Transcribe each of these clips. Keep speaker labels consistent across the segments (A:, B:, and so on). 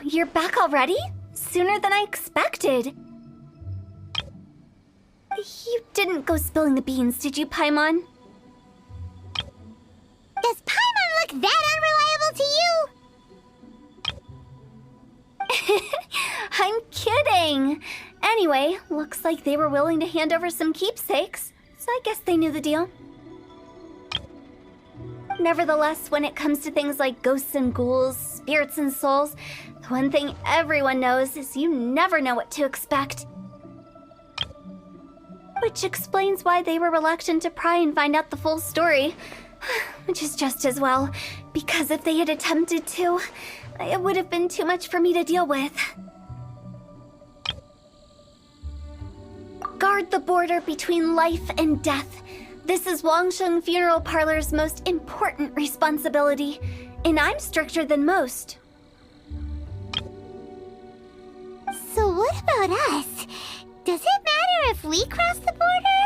A: You're back already? Sooner than I expected. You didn't go spilling the beans, did you, Paimon?
B: Does Paimon look that unreliable to you?
A: I'm kidding. Anyway, looks like they were willing to hand over some keepsakes, so I guess they knew the deal. Nevertheless, when it comes to things like ghosts and ghouls, spirits and souls, the one thing everyone knows is you never know what to expect. Which explains why they were reluctant to pry and find out the full story. Which is just as well, because if they had attempted to, it would have been too much for me to deal with. Guard the border between life and death. This is Wangsheng Funeral Parlor's most important responsibility, and I'm stricter than most.
B: So what about us? Does it matter if we cross the border?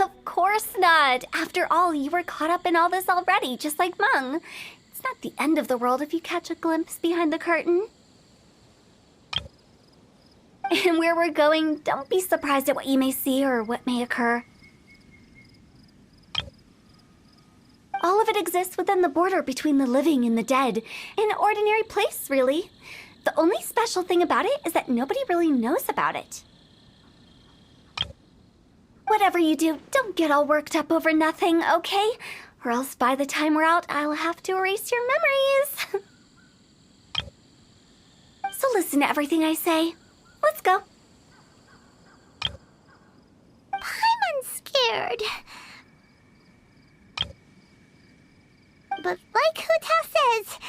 A: Of course not. After all, you were caught up in all this already, just like Meng. It's not the end of the world if you catch a glimpse behind the curtain. And where we're going, don't be surprised at what you may see or what may occur. All of it exists within the border between the living and the dead. An ordinary place, really. The only special thing about it is that nobody really knows about it. Whatever you do, don't get all worked up over nothing, okay? Or else by the time we're out, I'll have to erase your memories. So listen to everything I say. Let's go.
B: Paimon's scared. But like Hu Tao says,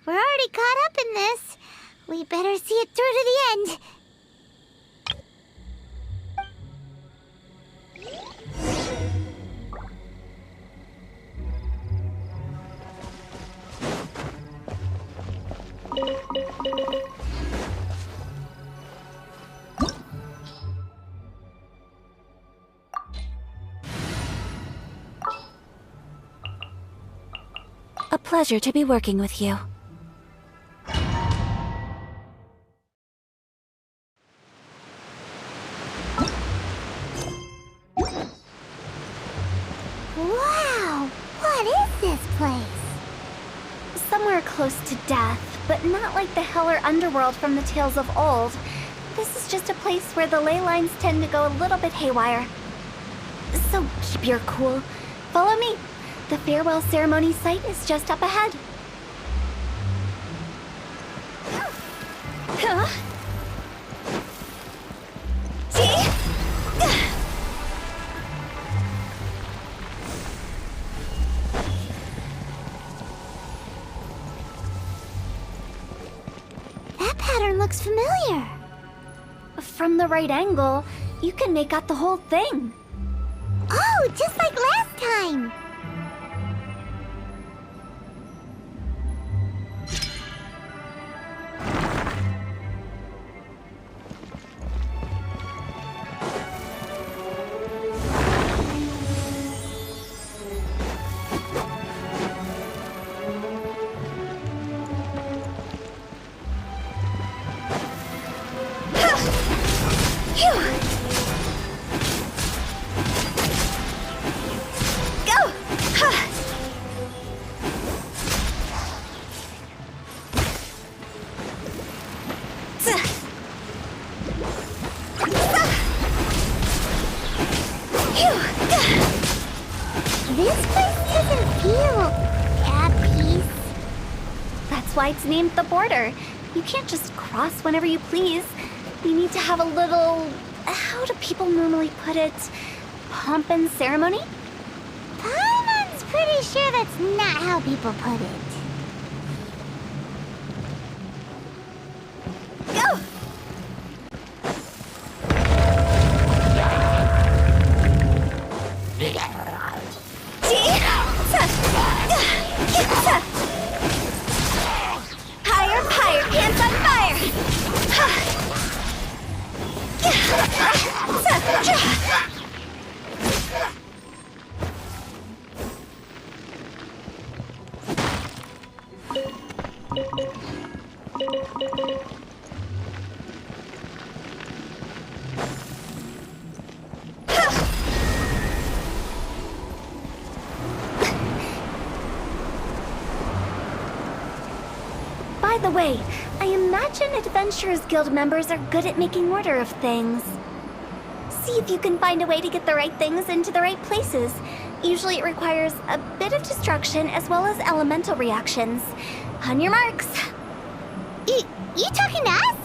B: we're already caught up in this. We better see it through to the end.
A: A pleasure to be working with you.
B: Wow! What is this place?
A: Somewhere close to death, but not like the hell or underworld from the tales of old. This is just a place where the ley lines tend to go a little bit haywire. So keep your cool. Follow me. The farewell ceremony site is just up ahead. Huh?
B: That pattern looks familiar.
A: From the right angle, you can make out the whole thing.
B: Oh, just like last time. This place doesn't feel at peace.
A: That's why it's named the border. You can't just cross whenever you please. You need to have a little... how do people normally put it? Pomp and ceremony?
B: Paimon's pretty sure that's not how people put it.
A: By the way, I imagine Adventurers Guild members are good at making order of things. See if you can find a way to get the right things into the right places. Usually it requires a bit of destruction as well as elemental reactions. On your marks.
B: You talking to us?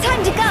A: Time to go!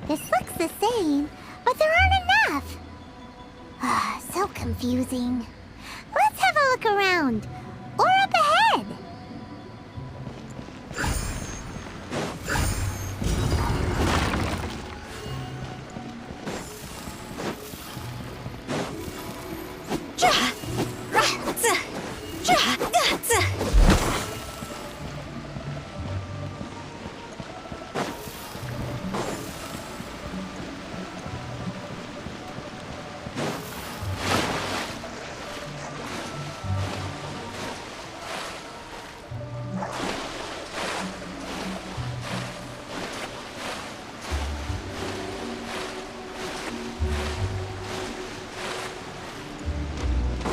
B: This looks the same, but there aren't enough. So confusing. Let's have a look around. Or up ahead.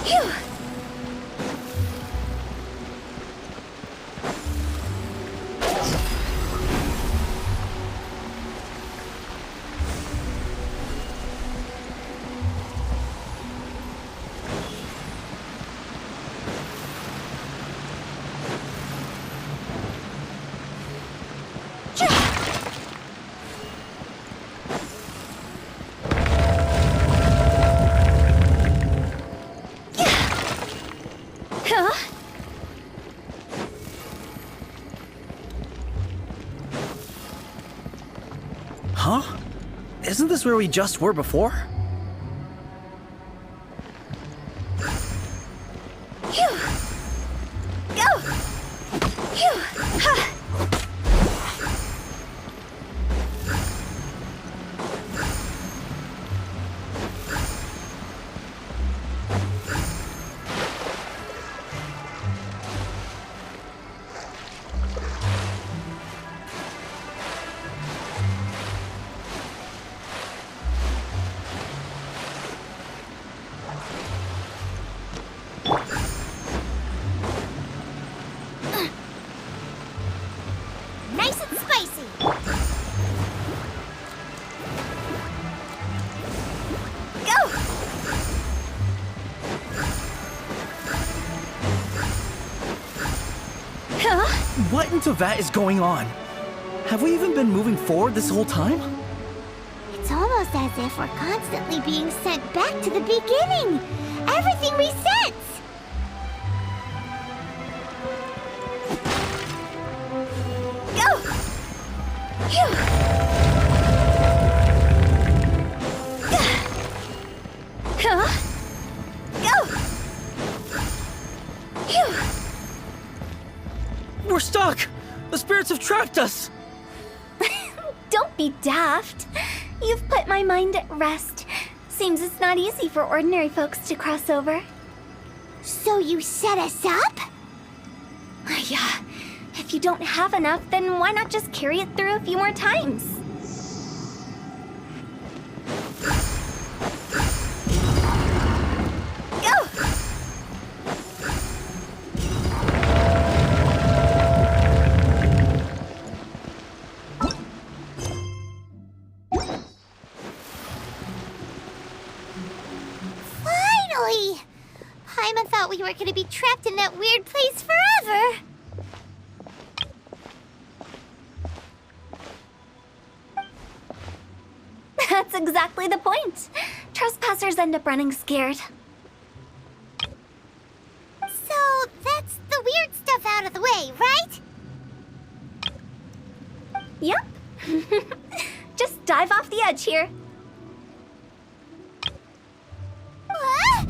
A: Phew!
C: Isn't this where we just were before?
A: Phew! Go! Phew! Ha!
B: Nice and spicy.
A: Go! Huh?
C: What in Teyvat is going on? Have we even been moving forward this whole time?
B: It's almost as if we're constantly being sent back to the beginning. Everything resets.
A: Go! Phew! Huh? Go! Phew!
C: We're stuck! The spirits have trapped us!
A: Don't be daft. You've put my mind at rest. Seems it's not easy for ordinary folks to cross over.
B: So you set us up?
A: Yeah. If you don't have enough, then why not just carry it through a few more times? Go!
B: Finally! Paimon thought we were gonna be trapped in that weird place forever.
A: That's exactly the point. Trespassers end up running scared.
B: So that's the weird stuff out of the way, right?
A: Yep. Just dive off the edge here.
B: What?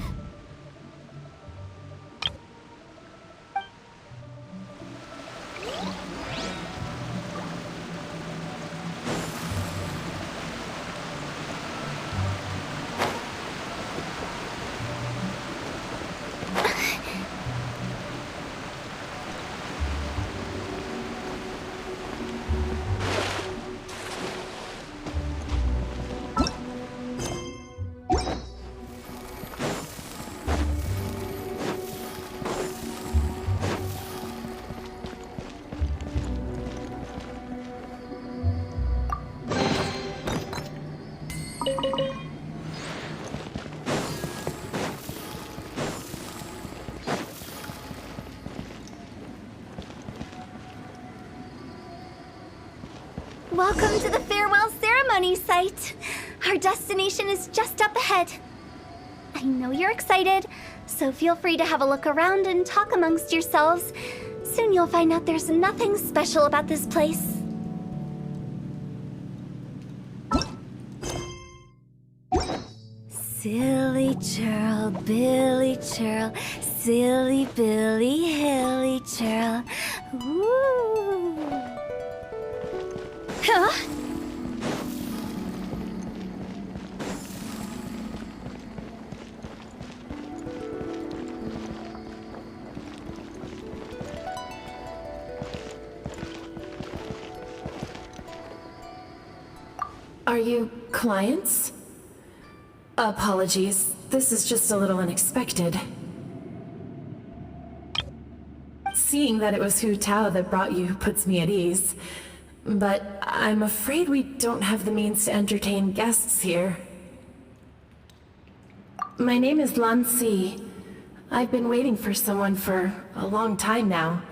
A: Welcome to the farewell ceremony site. Our destination is just up ahead. I know you're excited, so feel free to have a look around and talk amongst yourselves. Soon you'll find out there's nothing special about this place. Silly churl, Billy churl, silly Billy, hilly churl. Ooh. Huh?
D: Are you clients? Apologies, this is just a little unexpected. Seeing that it was Hu Tao that brought you puts me at ease. But I'm afraid we don't have the means to entertain guests here. My name is Lanxi. I've been waiting for someone for a long time now.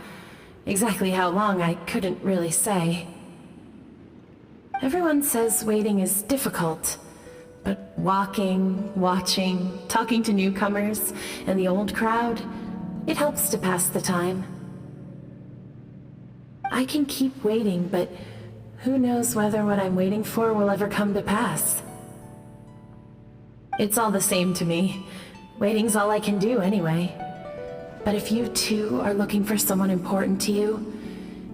D: Exactly how long, I couldn't really say. Everyone says waiting is difficult, but walking, watching, talking to newcomers and the old crowd, it helps to pass the time. I can keep waiting, but Who knows whether what I'm waiting for will ever come to pass? It's all the same to me. Waiting's all I can do anyway. But if you too are looking for someone important to you,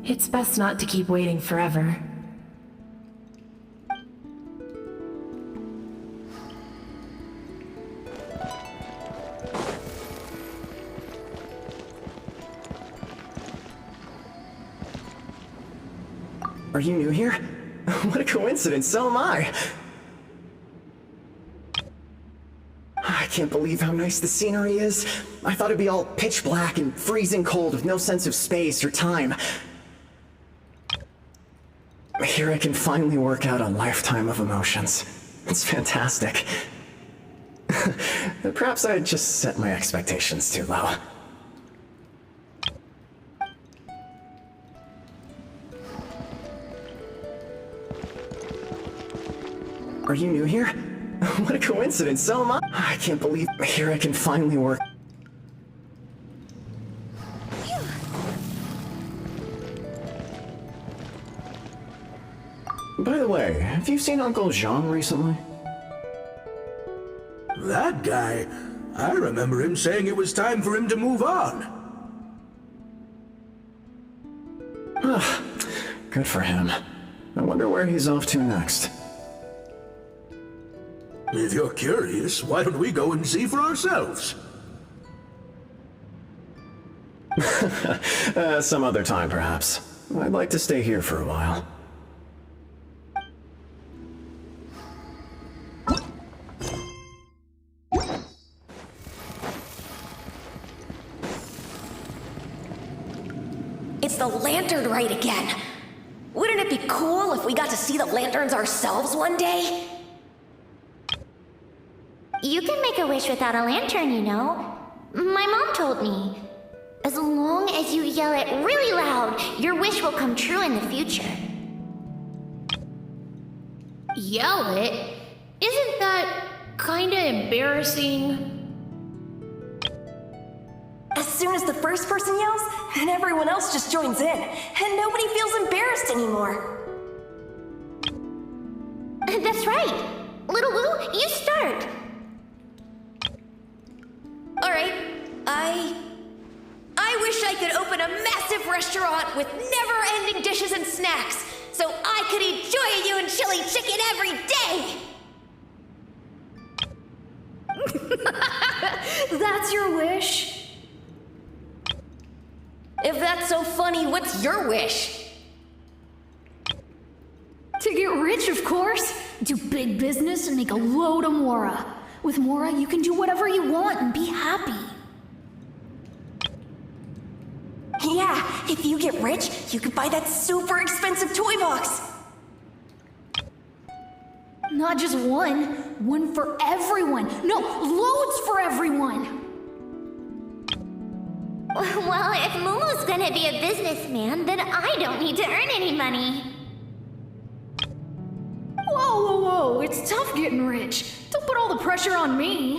D: it's best not to keep waiting forever.
E: Are you new here? What a coincidence, so am I! I can't believe how nice the scenery is. I thought it'd be all pitch black and freezing cold with no sense of space or time. Here I can finally work out a lifetime of emotions. It's fantastic. Perhaps I just set my expectations too low. Are you new here? What a coincidence, so am I. I can't believe here I can finally work. By the way, have you seen Uncle Zhang recently?
F: That guy? I remember him saying it was time for him to move on.
E: Good for him. I wonder where he's off to next.
F: If you're curious, why don't we go and see for ourselves?
E: Some other time, perhaps. I'd like to stay here for a while.
G: It's the lantern rite again. Wouldn't it be cool if we got to see the lanterns ourselves one day?
B: You can make a wish without a lantern, you know. My mom told me. As long as you yell it really loud, your wish will come true in the future.
H: Yell it? Isn't that kinda embarrassing?
G: As soon as the first person yells, then everyone else just joins in, and nobody feels embarrassed anymore.
B: That's right. Little Wu, you start.
G: Alright, I wish I could open a massive restaurant with never-ending dishes and snacks, so I could eat Jueyun Chili Chicken every day!
H: That's your wish?
G: If that's so funny, what's your wish?
H: To get rich, of course. Do big business and make a load of Mora. With Mora, you can do whatever you want and be happy.
G: Yeah, if you get rich, you could buy that super expensive Toybox.
H: Not just one. One for everyone. No, loads for everyone.
B: Well, if Mumu's gonna be a businessman, then I don't need to earn any money.
H: Whoa, whoa, whoa. It's tough getting rich. Don't put all the pressure on me.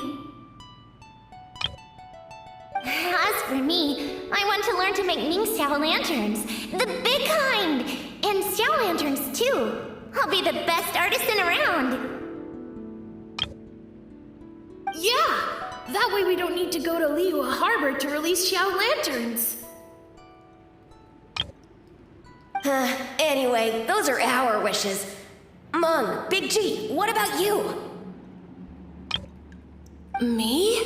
B: As for me, I want to learn to make Ming Xiao Lanterns. The big kind! And Xiao Lanterns, too. I'll be the best artisan around.
H: Yeah! That way we don't need to go to Liyue Harbor to release Xiao Lanterns.
G: Anyway, those are our wishes. Mung, Big G, what about you?
D: Me?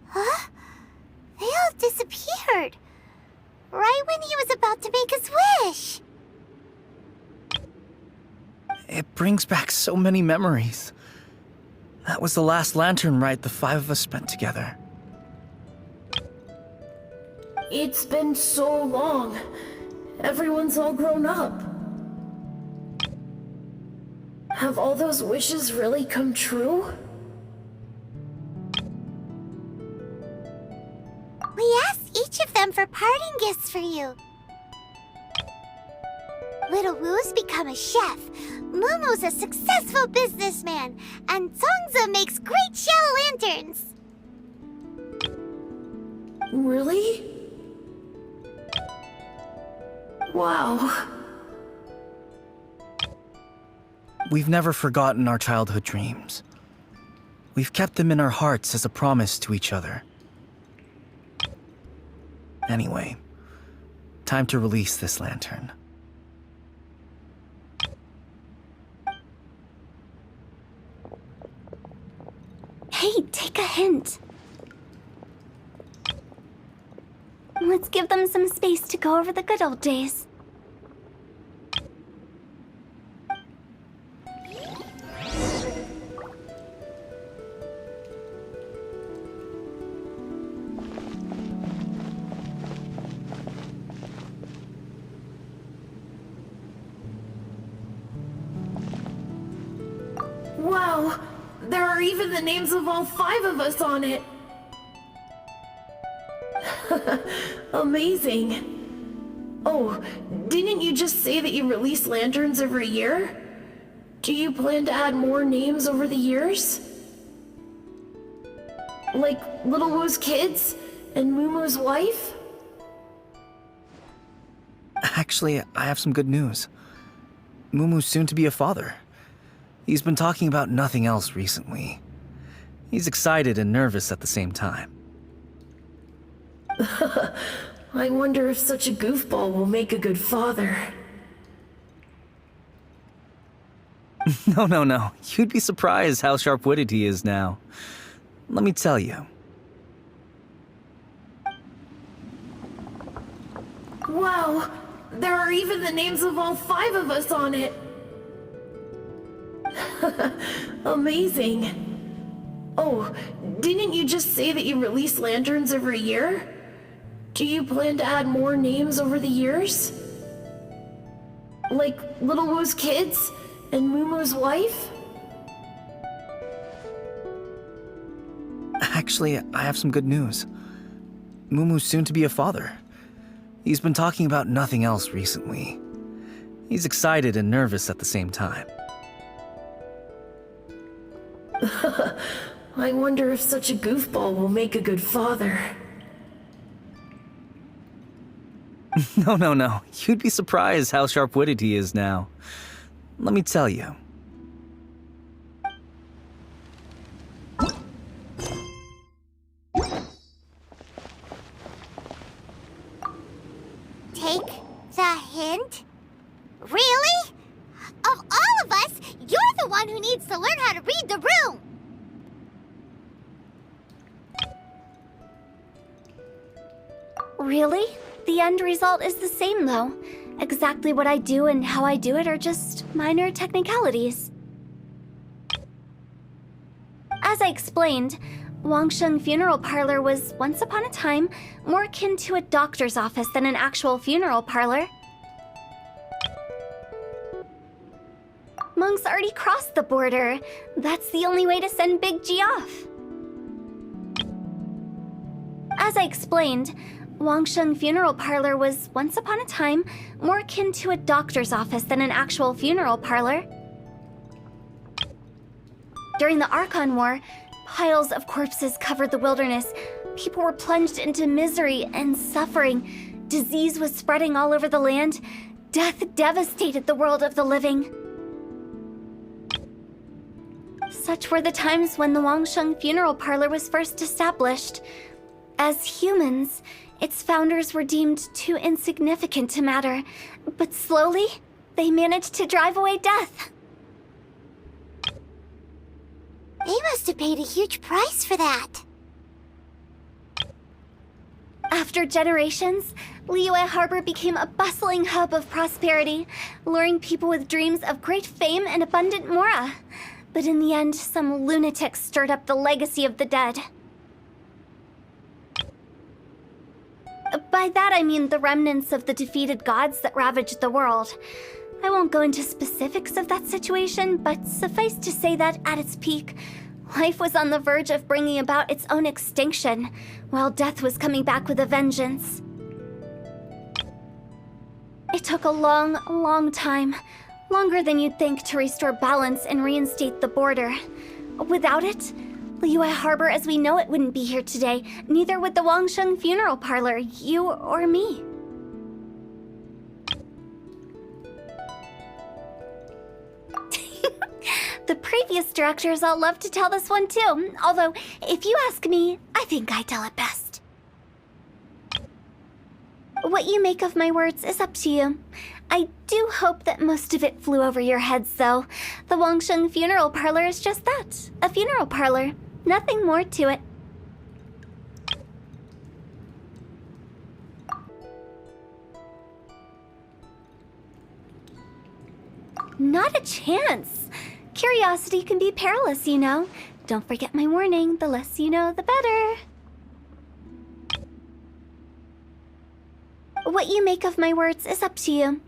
B: Huh? They all disappeared. Right when he was about to make his wish.
C: It brings back so many memories. That was the last lantern ride the five of us spent together.
D: It's been so long. Everyone's all grown up. Have all those wishes really come true?
B: We asked each of them for parting gifts for you. Little Wu's become a chef, Mumu's a successful businessman, and Congzi makes great Xiao Lanterns.
D: Really? Wow.
C: We've never forgotten our childhood dreams. We've kept them in our hearts as a promise to each other. Anyway, time to release this lantern.
A: Hey, take a hint. Let's give them some space to go over the good old days.
D: Wow, there are even the names of all 5 of us on it. Amazing. Oh, didn't you just say that you release lanterns every year? Do you plan to add more names over the years? Like Little Wu's kids and Mumu's wife?
C: Actually, I have some good news. Mumu's soon to be a father. He's been talking about nothing else recently. He's excited and nervous at the same time.
D: I wonder if such a goofball will make a good father.
C: No. You'd be surprised how sharp-witted he is now. Let me tell you.
D: Wow, there are even the names of all 5 of us on it. Amazing. Oh, didn't you just say that you release lanterns every year? Do you plan to add more names over the years? Like Little Wu's kids and Mumu's wife?
C: Actually, I have some good news. Mumu's soon to be a father. He's been talking about nothing else recently. He's excited and nervous at the same time.
D: I wonder if such a goofball will make a good father.
C: No. You'd be surprised how sharp-witted he is now. Let me tell you.
B: Take the hint? Really? Of all of us, you're the one who needs to learn how to read the room!
A: Really? The end result is the same, though. Exactly what I do and how I do it are just minor technicalities. As I explained, Wangsheng Funeral Parlor was once upon a time more akin to a doctor's office than an actual funeral parlor. Monks already crossed the border. That's the only way to send Big G off. As I explained, Wangsheng Funeral Parlor was once upon a time more akin to a doctor's office than an actual funeral parlor. During the Archon War, piles of corpses covered the wilderness. People were plunged into misery and suffering. Disease was spreading all over the land. Death devastated the world of the living. Such were the times when the Wangsheng Funeral Parlor was first established. As humans, its founders were deemed too insignificant to matter, but slowly, they managed to drive away death.
B: They must have paid a huge price for that.
A: After generations, Liyue Harbor became a bustling hub of prosperity, luring people with dreams of great fame and abundant mora. But in the end, some lunatics stirred up the legacy of the dead. By that I mean the remnants of the defeated gods that ravaged the world. I won't go into specifics of that situation, but suffice to say that at its peak, life was on the verge of bringing about its own extinction, while death was coming back with a vengeance. It took a long time, longer than you'd think, to restore balance and reinstate the border. Without it, Liyue Harbor as we know it wouldn't be here today, neither would the Wangsheng Funeral Parlor, you or me. The previous directors all loved to tell this one too, although, if you ask me, I think I tell it best. What you make of my words is up to you. I do hope that most of it flew over your heads, though. The Wangsheng Funeral Parlor is just that, a funeral parlor. Nothing more to it. Not a chance. Curiosity can be perilous, you know. Don't forget my warning, the less you know, the better. What you make of my words is up to you.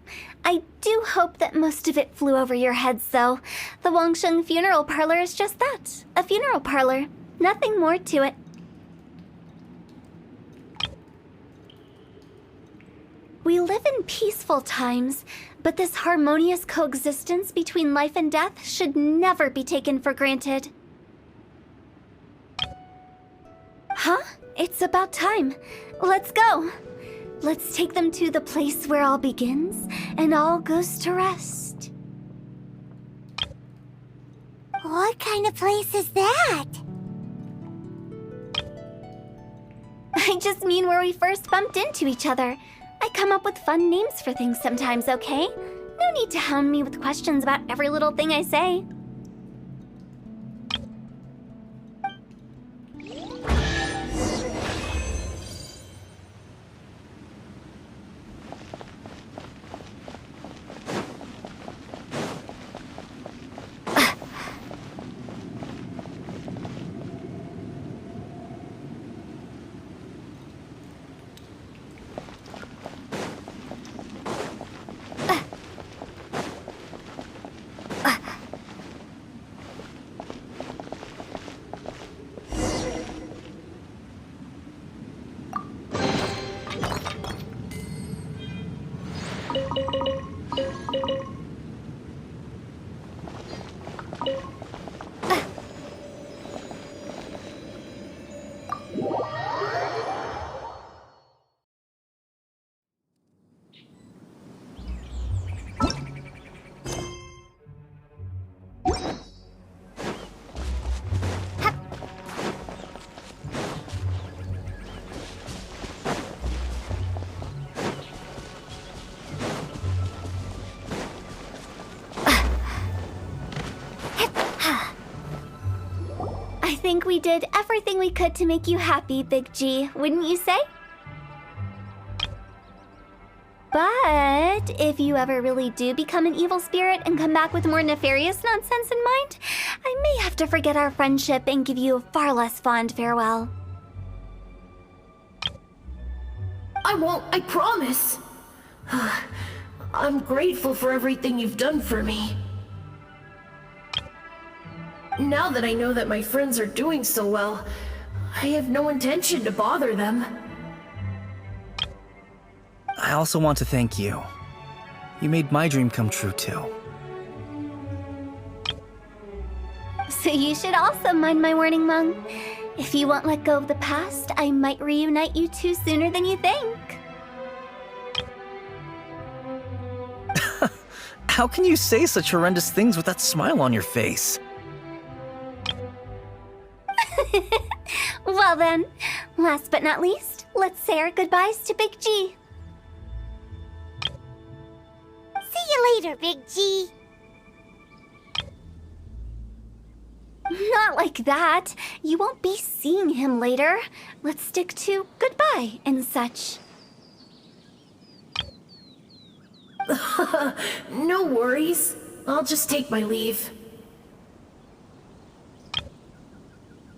A: I do hope that most of it flew over your heads, though. The Wangsheng Funeral Parlor is just that, a funeral parlor. Nothing more to it. We live in peaceful times, but this harmonious coexistence between life and death should never be taken for granted. Huh? It's about time. Let's go. Let's take them to the place where all begins and all goes to rest.
B: What kind of place is that?
A: I just mean where we first bumped into each other. I come up with fun names for things sometimes, okay? No need to hound me with questions about every little thing I say. I think we did everything we could to make you happy, Big G, wouldn't you say? But if you ever really do become an evil spirit and come back with more nefarious nonsense in mind, I may have to forget our friendship and give you a far less fond farewell.
D: I won't, I promise. I'm grateful for everything you've done for me. Now that I know that my friends are doing so well, I have no intention to bother them.
C: I also want to thank you. You made my dream come true, too.
A: So you should also mind my warning, Mung. If you won't let go of the past, I might reunite you two sooner than you think.
C: How can you say such horrendous things with that smile on your face?
A: Well then, last but not least, let's say our goodbyes to Big G.
B: See you later, Big G.
A: Not like that. You won't be seeing him later. Let's stick to goodbye and such.
D: No worries. I'll just take my leave.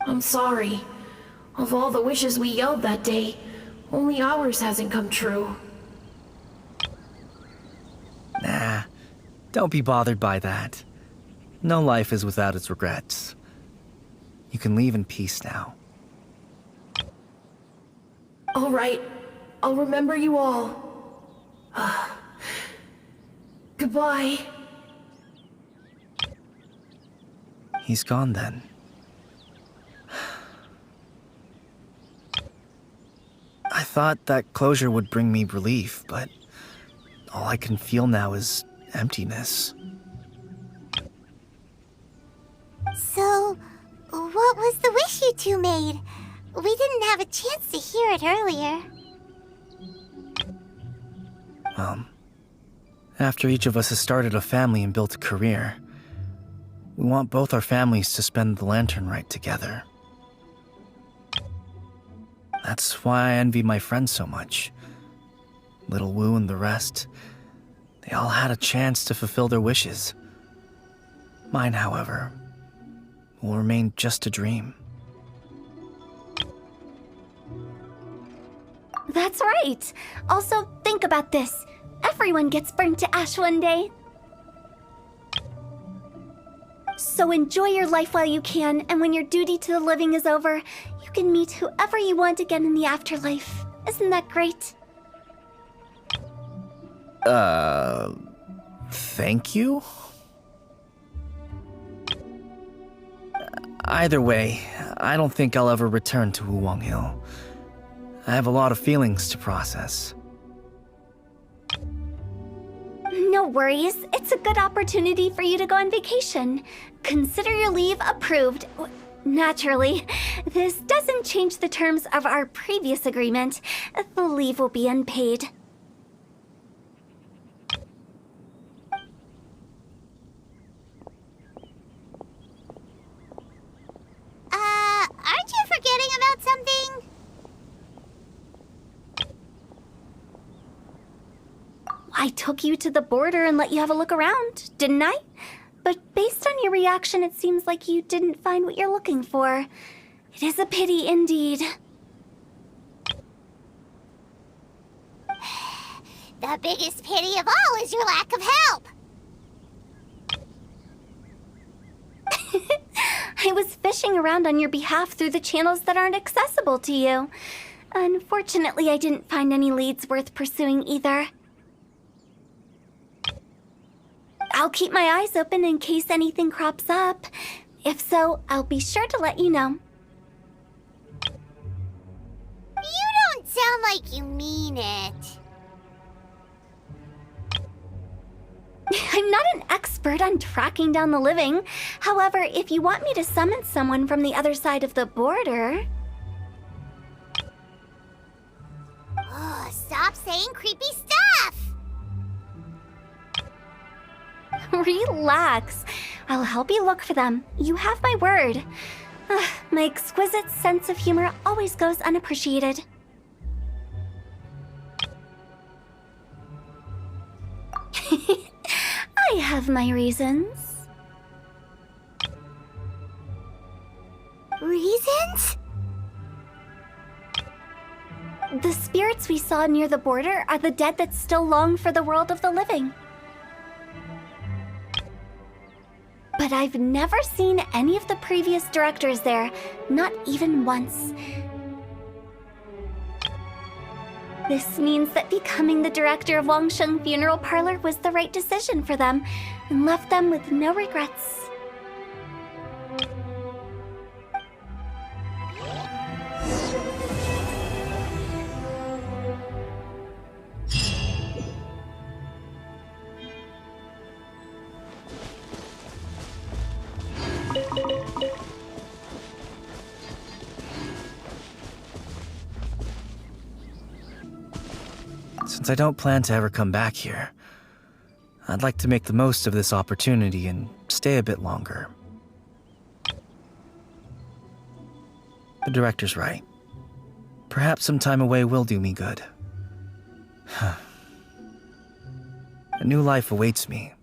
D: I'm sorry. Of all the wishes we yelled that day, only ours hasn't come true.
C: Nah, don't be bothered by that. No life is without its regrets. You can leave in peace now.
D: All right. I'll remember you all. Goodbye.
C: He's gone then. I thought that closure would bring me relief, but all I can feel now is emptiness.
B: So, what was the wish you two made? We didn't have a chance to hear it earlier.
C: After each of us has started a family and built a career, we want both our families to spend the lantern rite together. That's why I envy my friends so much. Little Wu and the rest, they all had a chance to fulfill their wishes. Mine, however, will remain just a dream.
A: That's right. Also, think about this. Everyone gets burnt to ash one day. So enjoy your life while you can, and when your duty to the living is over, you can meet whoever you want again in the afterlife. Isn't that great?
C: Thank you? Either way, I don't think I'll ever return to Wuwang Hill. I have a lot of feelings to process.
A: No worries. It's a good opportunity for you to go on vacation. Consider your leave approved. Naturally, this doesn't change the terms of our previous agreement. The leave will be unpaid.
B: Aren't you forgetting about something?
A: I took you to the border and let you have a look around, didn't I? But based on your reaction, it seems like you didn't find what you're looking for. It is a pity indeed.
B: The biggest pity of all is your lack of help.
A: I was fishing around on your behalf through the channels that aren't accessible to you. Unfortunately, I didn't find any leads worth pursuing either. I'll keep my eyes open in case anything crops up. If so, I'll be sure to let you know.
B: You don't sound like you mean it.
A: I'm not an expert on tracking down the living. However, if you want me to summon someone from the other side of the border...
B: Oh, stop saying creepy stuff!
A: Relax. I'll help you look for them. You have my word. My exquisite sense of humor always goes unappreciated. I have my reasons.
B: Reasons?
A: The spirits we saw near the border are the dead that still long for the world of the living. But I've never seen any of the previous directors there, not even once. This means that becoming the director of Wangsheng Funeral Parlor was the right decision for them, and left them with no regrets.
C: Since I don't plan to ever come back here, I'd like to make the most of this opportunity and stay a bit longer. The director's right. Perhaps some time away will do me good. A new life awaits me.